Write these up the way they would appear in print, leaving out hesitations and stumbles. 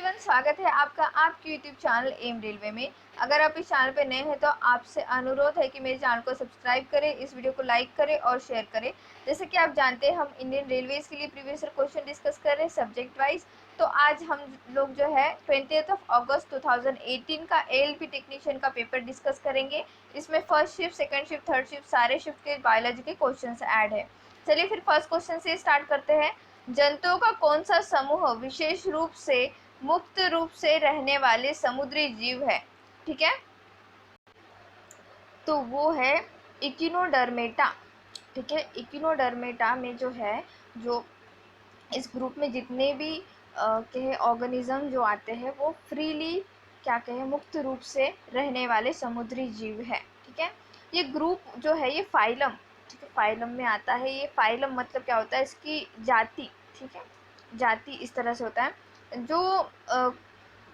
Everyone, स्वागत है आपका आपके यूट्यूब चैनल एम रेलवे में। अगर आप इस चैनल पर नए हैं तो आपसे अनुरोध है कि मेरे चैनल को सब्सक्राइब करें, इस वीडियो को लाइक करें और शेयर करें। जैसे कि आप जानते हैं हम इंडियन रेलवेज़ के लिए प्रीवियस ईयर क्वेश्चन डिस्कस कर रहे हैं सब्जेक्ट वाइज। तो आज हम लोग जो है 20 अगस्त 2018 का ALP टेक्नीशियन का पेपर डिस्कस करेंगे। इसमें first shift, second shift, third shift सारे शिफ्ट के बायोलॉजी के क्वेश्चन ऐड है। चलिए फिर फर्स्ट क्वेश्चन से स्टार्ट करते हैं। जंतुओं का कौन सा समूह विशेष रूप से मुक्त रूप से रहने वाले समुद्री जीव है? ठीक है, तो वो है इकिनोडर्मेटा। ठीक है, इकिनोडर्मेटा में जो है, जो इस ग्रुप में जितने भी कहे ऑर्गेनिज्म जो आते हैं वो फ्रीली क्या कहे मुक्त रूप से रहने वाले समुद्री जीव है। ठीक है, ये ग्रुप जो है ये फाइलम, ठीक है, फाइलम में आता है। ये फाइलम मतलब क्या होता है, इसकी जाति। ठीक है, जाति इस तरह से होता है। जो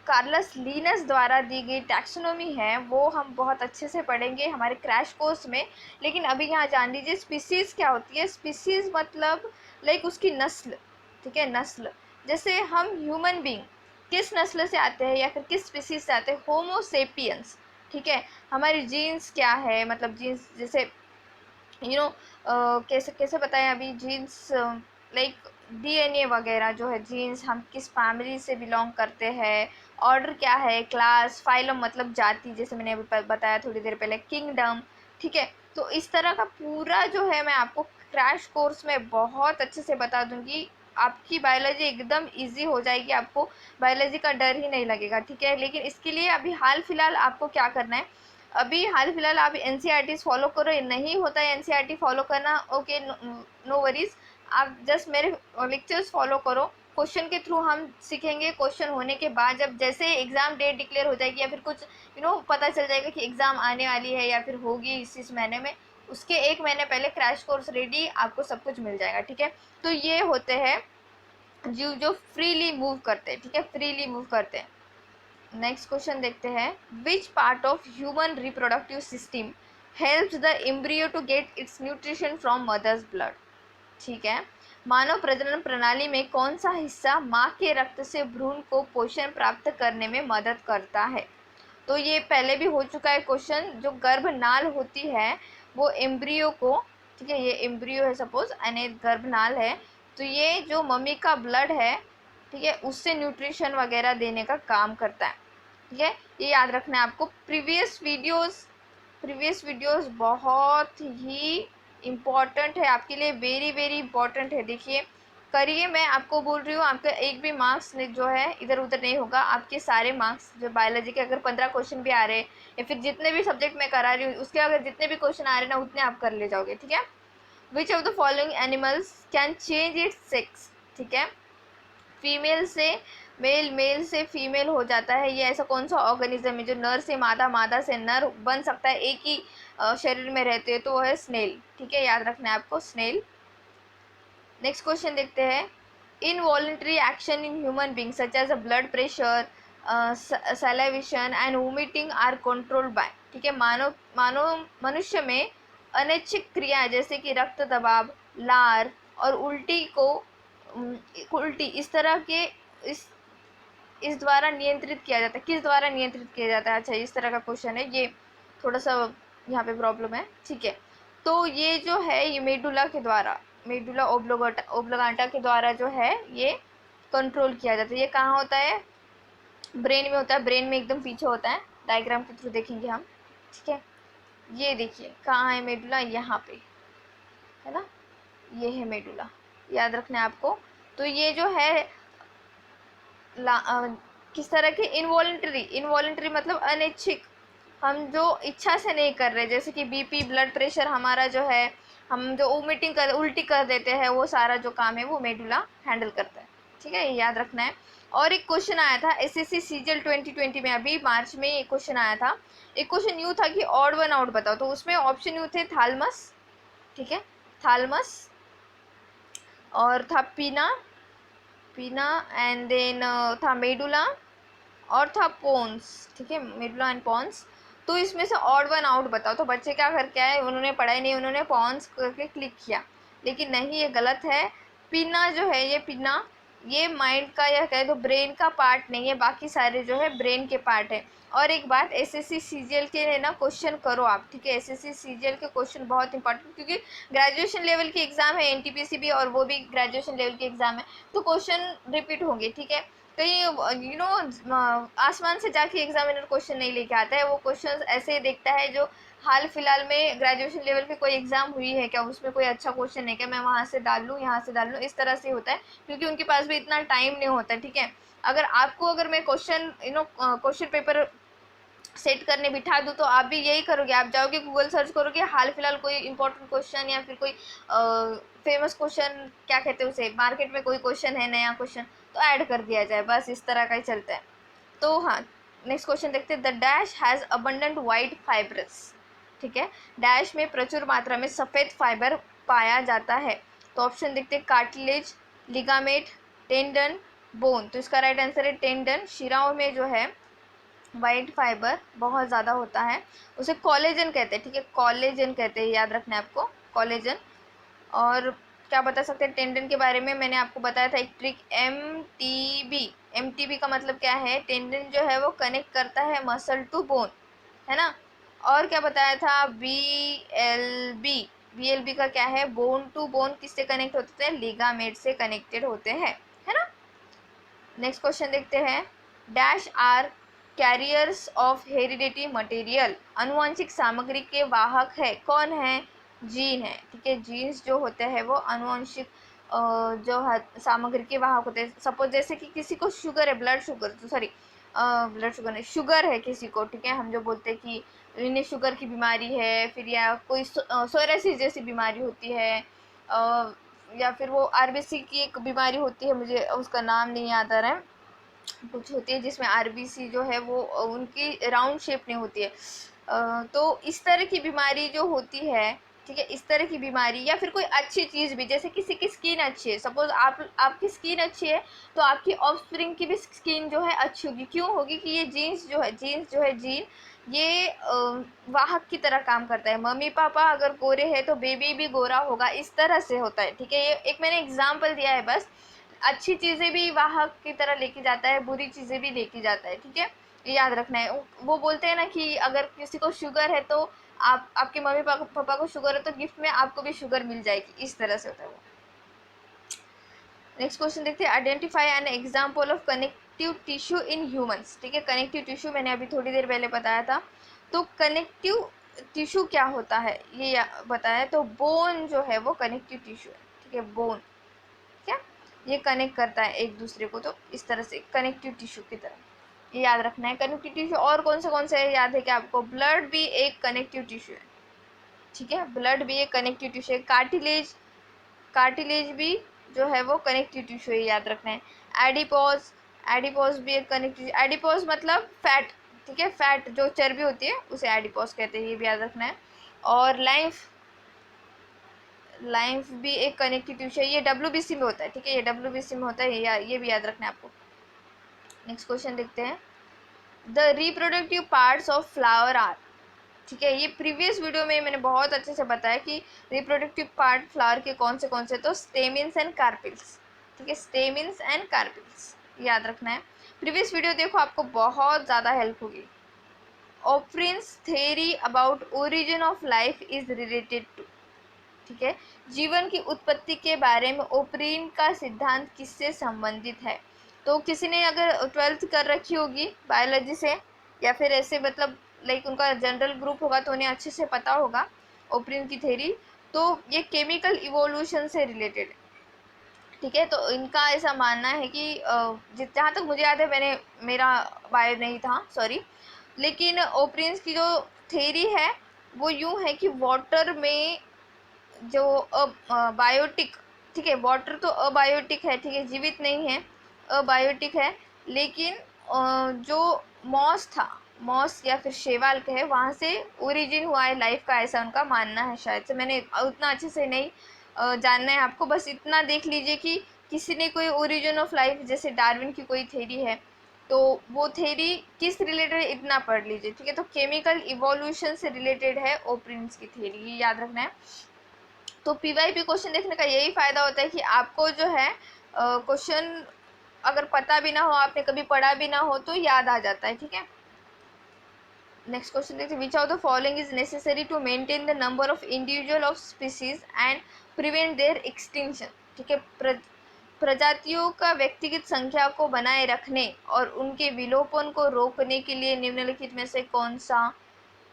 कार्लस लीनस द्वारा दी गई टैक्सोनॉमी है वो हम बहुत अच्छे से पढ़ेंगे हमारे क्रैश कोर्स में। लेकिन अभी यहाँ जान लीजिए स्पीसीज़ क्या होती है। स्पीसीज़ मतलब लाइक उसकी नस्ल। ठीक है, नस्ल। जैसे हम ह्यूमन बीइंग किस नस्ल से आते हैं या फिर किस स्पीसीज से आते हैं, होमो सेपियंस। ठीक है, हमारी जीन्स क्या है, मतलब जीन्स जैसे कैसे कैसे बताएं अभी जीन्स लाइक DNA वगैरह जो है, जीन्स हम किस फैमिली से बिलोंग करते हैं, ऑर्डर क्या है, क्लास, फाइलम मतलब जाति, जैसे मैंने अभी बताया थोड़ी देर पहले, किंगडम। ठीक है, तो इस तरह का पूरा जो है मैं आपको क्रैश कोर्स में बहुत अच्छे से बता दूंगी। आपकी बायोलॉजी एकदम इजी हो जाएगी, आपको बायोलॉजी का डर ही नहीं लगेगा। ठीक है, लेकिन इसके लिए अभी हाल फिलहाल आपको क्या करना है, अभी हाल फिलहाल आप NCERT फॉलो करो। नहीं होता है NCERT फॉलो करना, ओके, नो वरीज। आप जस्ट मेरे लेक्चर्स फॉलो करो। क्वेश्चन के थ्रू हम सीखेंगे। क्वेश्चन होने के बाद जब जैसे एग्ज़ाम डेट डिक्लेयर हो जाएगी या फिर कुछ पता चल जाएगा कि एग्ज़ाम आने वाली है या फिर होगी इस महीने में, उसके एक महीने पहले क्रैश कोर्स रेडी, आपको सब कुछ मिल जाएगा। ठीक है, तो ये होते हैं जीव जो फ्रीली मूव करते हैं। ठीक है, फ्रीली मूव करते हैं। नेक्स्ट क्वेश्चन देखते हैं। Which part of human reproductive system helps the embryo to get its nutrition from mother's blood? ठीक है, मानव प्रजनन प्रणाली में कौन सा हिस्सा माँ के रक्त से भ्रूण को पोषण प्राप्त करने में मदद करता है? तो ये पहले भी हो चुका है क्वेश्चन। जो गर्भनाल होती है वो एम्ब्रियो को, ठीक है, ये एम्ब्रियो है सपोज एंड गर्भनाल है, तो ये जो मम्मी का ब्लड है, ठीक है, उससे न्यूट्रिशन वगैरह देने का काम करता है। ठीक है, ये याद रखना है आपको। प्रीवियस वीडियोस बहुत ही इम्पॉर्टेंट है आपके लिए, वेरी वेरी इंपॉर्टेंट है। देखिए करिए, मैं आपको बोल रही हूँ, आपका एक भी मार्क्स जो है इधर उधर नहीं होगा। आपके सारे मार्क्स जो बायोलॉजी के अगर 15 क्वेश्चन भी आ रहे हैं या फिर जितने भी सब्जेक्ट में करा रही हूँ उसके अगर जितने भी क्वेश्चन आ रहे हैं ना उतने आप कर ले जाओगे। ठीक है, विच of the following animals can change it's sex? ठीक है, फीमेल से मेल, मेल से फीमेल हो जाता है। ये ऐसा कौन सा ऑर्गेनिज्म है जो नर से मादा, मादा से नर बन सकता है एक ही शरीर में रहते हैं? तो वो है स्नेल। ठीक है, याद रखना है आपको, स्नेल। नेक्स्ट क्वेश्चन देखते हैं। Involuntary action in human being such as a blood pressure, salivation and vomiting are controlled by? ठीक है, मनुष्य में अनैच्छिक क्रियाएं जैसे कि रक्त दबाव, लार और उल्टी को उल्टी इस तरह के इस द्वारा नियंत्रित किया जाता है। किस द्वारा नियंत्रित किया जाता है? अच्छा, इस तरह का क्वेश्चन है, ये थोड़ा सा यहाँ पे प्रॉब्लम है। ठीक है, तो ये जो है ये मेडुला के द्वारा, मेडुला ओब्लोगाटा के द्वारा जो है ये कंट्रोल किया जाता है। ये कहाँ होता है? ब्रेन में होता है। ब्रेन में एकदम पीछे होता है, डायग्राम के थ्रू देखेंगे हम। ठीक है, ये देखिए कहाँ है मेडुला, यहाँ पे है ना, ये है मेडुला, याद रखना है आपको। तो ये जो है किस तरह के इनवॉलेंटरी मतलब अनैच्छिक, हम जो इच्छा से नहीं कर रहे, जैसे कि BP, ब्लड प्रेशर हमारा जो है, हम जो उल्टी कर देते हैं, वो सारा जो काम है वो मेडुला हैंडल करता है। ठीक है, ये याद रखना है। और एक क्वेश्चन आया था SSC CGL 2020 में, अभी मार्च में एक क्वेश्चन आया था। एक क्वेश्चन यूँ था कि ऑड वन आउट बताओ, तो उसमें ऑप्शन यूँ थे थालमस, ठीक है, थालमस, और था पीना एंड देन था मेडुला और था पोन्स। ठीक है, मेडुला एंड पोन्स। तो इसमें से ऑड वन आउट बताओ। तो बच्चे क्या करके आए, उन्होंने पढ़ा ही नहीं, उन्होंने पोन्स करके क्लिक किया, लेकिन नहीं, ये गलत है। पीना जो है, ये पीना ये माइंड का या कह दो ब्रेन का पार्ट नहीं है, बाकी सारे जो है ब्रेन के पार्ट है। और एक बात, एसएससी सीजीएल के है ना क्वेश्चन करो आप, ठीक है। एसएससी सीजीएल के क्वेश्चन बहुत इंपॉर्टेंट, क्योंकि ग्रेजुएशन लेवल की एग्जाम है एनटीपीसी भी, और वो भी ग्रेजुएशन लेवल की एग्जाम है, तो क्वेश्चन रिपीट होंगे, ठीक है। कहीं आसमान से जाके एग्जामिनर क्वेश्चन नहीं लेके आता है, वो क्वेश्चन ऐसे ही देखता है जो हाल फिलहाल में ग्रेजुएशन लेवल पे कोई एग्जाम हुई है क्या, उसमें कोई अच्छा क्वेश्चन है क्या, मैं वहाँ से डाल लूँ यहाँ से डाल लूँ, इस तरह से होता है, क्योंकि उनके पास भी इतना टाइम नहीं होता, ठीक है। अगर मैं क्वेश्चन क्वेश्चन पेपर सेट करने बिठा दूँ, तो आप भी यही करोगे, आप जाओगे गूगल सर्च करोगे हाल फिलहाल कोई इंपॉर्टेंट क्वेश्चन या फिर कोई फेमस क्वेश्चन, क्या कहते हैं उसे, मार्केट में कोई क्वेश्चन है नया क्वेश्चन, तो ऐड कर दिया जाए, बस इस तरह का ही चलता है। तो हाँ, नेक्स्ट क्वेश्चन देखते हैं। The dash has abundant white fibrous, ठीक है। डैश में प्रचुर मात्रा में सफ़ेद फाइबर पाया जाता है। तो ऑप्शन देखते हैं, कार्टिलेज, लिगामेंट, टेंडन, बोन। तो इसका राइट आंसर है टेंडन। शिराओं में जो है वाइट फाइबर बहुत ज़्यादा होता है, उसे कॉलेजन कहते हैं, ठीक है, कॉलेजन कहते हैं, याद रखना है आपको, कॉलेजन। और क्या बता सकते हैं टेंडन के बारे में, मैंने आपको बताया था एक ट्रिक, एमटीबी। एमटीबी का मतलब क्या है, टेंडन जो है वो कनेक्ट करता है मसल टू बोन, है ना। और क्या बताया था, बीएलबी। बीएलबी का क्या है, बोन टू बोन किससे कनेक्ट होते हैं, लिगामेंट से कनेक्टेड होते हैं, है ना। नेक्स्ट क्वेश्चन देखते हैं। Dash are carriers of heredity material. अनुवांशिक सामग्री के वाहक है, कौन है, जीन है, ठीक है। जीन्स जो होते हैं वो अनुवांशिक जो सामग्री के वाहक होते हैं। सपोज जैसे कि किसी को शुगर है, blood sugar, sorry blood sugar नहीं, शुगर है किसी को, ठीक है, हम जो बोलते हैं कि इन्हें शुगर की बीमारी है, फिर या कोई सोरेसिस जैसी बीमारी होती है, या फिर वो आरबीसी की एक बीमारी होती है, मुझे उसका नाम नहीं याद आ रहा है, कुछ होती है जिसमें आरबीसी जो है वो उनकी राउंड शेप नहीं होती है। तो इस तरह की बीमारी जो होती है, ठीक है, इस तरह की बीमारी, या फिर कोई अच्छी चीज़ भी, जैसे किसी की स्किन अच्छी है, सपोज आपकी स्किन अच्छी है, तो आपकी ऑफस्प्रिंग की भी स्किन जो है अच्छी होगी, क्यों होगी कि ये जीन ये वाहक की तरह काम करता है। मम्मी पापा अगर गोरे हैं तो बेबी भी गोरा होगा, इस तरह से होता है, ठीक है। ये एक मैंने एग्जाम्पल दिया है बस। अच्छी चीज़ें भी वाहक की तरह लेके जाता है, बुरी चीज़ें भी लेके जाता है, ठीक है, ये याद रखना है। वो बोलते हैं ना कि अगर किसी को शुगर है तो आपके मम्मी पापा को शुगर है तो गिफ्ट में आपको भी शुगर मिल जाएगी, इस तरह से होता है वो। नेक्स्ट क्वेश्चन देखते हैं। Identify an example of connective tissue in humans, ठीक है। कनेक्टिव टिश्यू मैंने अभी थोड़ी देर पहले बताया था। तो कनेक्टिव टिश्यू क्या होता है ये बताया, तो बोन जो है वो कनेक्टिव टिश्यू है, ठीक है, बोन, क्या ये कनेक्ट करता है एक दूसरे को, तो इस तरह से कनेक्टिव टिश्यू की तरह, ये याद रखना है कनेक्टिव टिश्यू। और कौन से याद है क्या आपको, ब्लड भी एक कनेक्टिव टिश्यू है, ठीक है, ब्लड भी एक कनेक्टिव टिश्यू है। कार्टिलेज भी जो है वो कनेक्टिव टिश्यू है, याद रखना है। एडिपोज भी एक कनेक्टिव, एडिपोज मतलब फैट, ठीक है, फैट जो चर्बी होती है उसे एडिपोज कहते हैं, ये भी याद रखना है। और लाइम्फ भी एक कनेक्टिव टिश्यू है, ये डब्ल्यूबीसी में होता है, ठीक है, ये डब्ल्यूबीसी में होता है, ये भी याद रखना है आपको। नेक्स्ट क्वेश्चन देखते हैं। The reproductive parts of flower are, ठीक है, ये प्रीवियस वीडियो में मैंने बहुत अच्छे से बताया कि रिप्रोडक्टिव पार्ट फ्लावर के कौन से, तो स्टेमिन्स एंड कार्पिल्स, ठीक है, स्टेमिन्स एंड कार्पिल्स, याद रखना है। प्रीवियस वीडियो देखो, आपको बहुत ज़्यादा हेल्प होगी। Oparin's theory about origin of life is related to, ठीक है, जीवन की उत्पत्ति के बारे में ओप्रीन का सिद्धांत किससे संबंधित है। तो किसी ने अगर 12th कर रखी होगी बायोलॉजी से, या फिर ऐसे मतलब लाइक उनका जनरल ग्रुप होगा, तो उन्हें अच्छे से पता होगा ओप्रीन की थ्योरी। तो ये केमिकल इवोल्यूशन से रिलेटेड है, ठीक है। तो इनका ऐसा मानना है कि जहाँ तक मुझे याद है, मेरा बायो नहीं था, सॉरी, लेकिन ओप्रीन्स की जो थ्योरी है वो यूँ है कि वाटर में जो बायोटिक, ठीक है, वाटर तो अबायोटिक है, ठीक है, जीवित नहीं है, अबायोटिक है, लेकिन जो मॉस या फिर शैवाल का है, वहाँ से ओरिजिन हुआ है लाइफ का, ऐसा उनका मानना है। शायद से मैंने उतना अच्छे से नहीं जानना है आपको, बस इतना देख लीजिए कि किसी ने कोई ओरिजिन ऑफ लाइफ, जैसे डार्विन की कोई थ्योरी है, तो वो थ्योरी किस रिलेटेड है इतना पढ़ लीजिए, ठीक है। तो केमिकल इवोल्यूशन से रिलेटेड है ओप्रिन्स की थ्योरी, ये याद रखना है। तो पीवाईपी क्वेश्चन देखने का यही फ़ायदा होता है कि आपको जो है क्वेश्चन अगर पता भी ना हो, आपने कभी पढ़ा भी ना हो, तो याद आ जाता है, ठीक है। नेक्स्ट क्वेश्चन देखते हैं, which of the following is necessary to maintain the number of individual of species and prevent their extinction, ठीक है। प्रजातियों का व्यक्तिगत संख्या को बनाए रखने और उनके विलोपन को रोकने के लिए निम्नलिखित में से कौन सा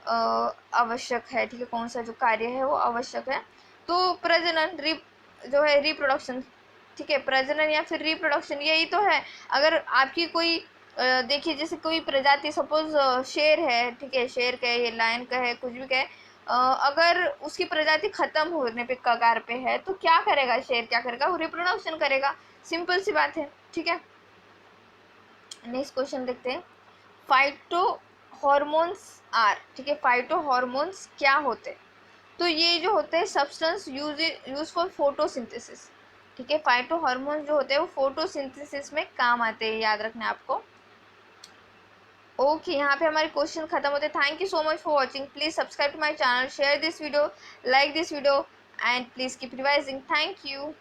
आवश्यक है, ठीक है, कौन सा जो कार्य है वो आवश्यक है। तो प्रजनन, जो है रिप्रोडक्शन, ठीक है, प्रजनन या फिर रिप्रोडक्शन, यही तो है। अगर आपकी कोई देखिए जैसे कोई प्रजाति, सपोज शेर है, ठीक है, शेर का है, लायन का है, कुछ भी का है, अगर उसकी प्रजाति खत्म होने पे कगार पे है, तो क्या करेगा शेर, क्या करेगा, वो रिप्रोडक्शन करेगा, सिंपल सी बात है, ठीक है। नेक्स्ट क्वेश्चन देखते हैं, फाइटो हॉर्मोन्स आर, ठीक है, फाइटो हॉर्मोन्स क्या होते हैं। तो ये जो होते हैं सब्सटेंस यूज फॉर फोटोसिंथेसिस, ठीक है। फाइटो हॉर्मोन्स जो होते हैं वो फोटोसिंथेसिस में काम आते हैं, याद रखना आपको। ओके, यहाँ पे हमारे क्वेश्चन खत्म होते हैं। Thank you so much for watching. Please subscribe to my channel, share this video, like this video, and please keep revising. Thank you.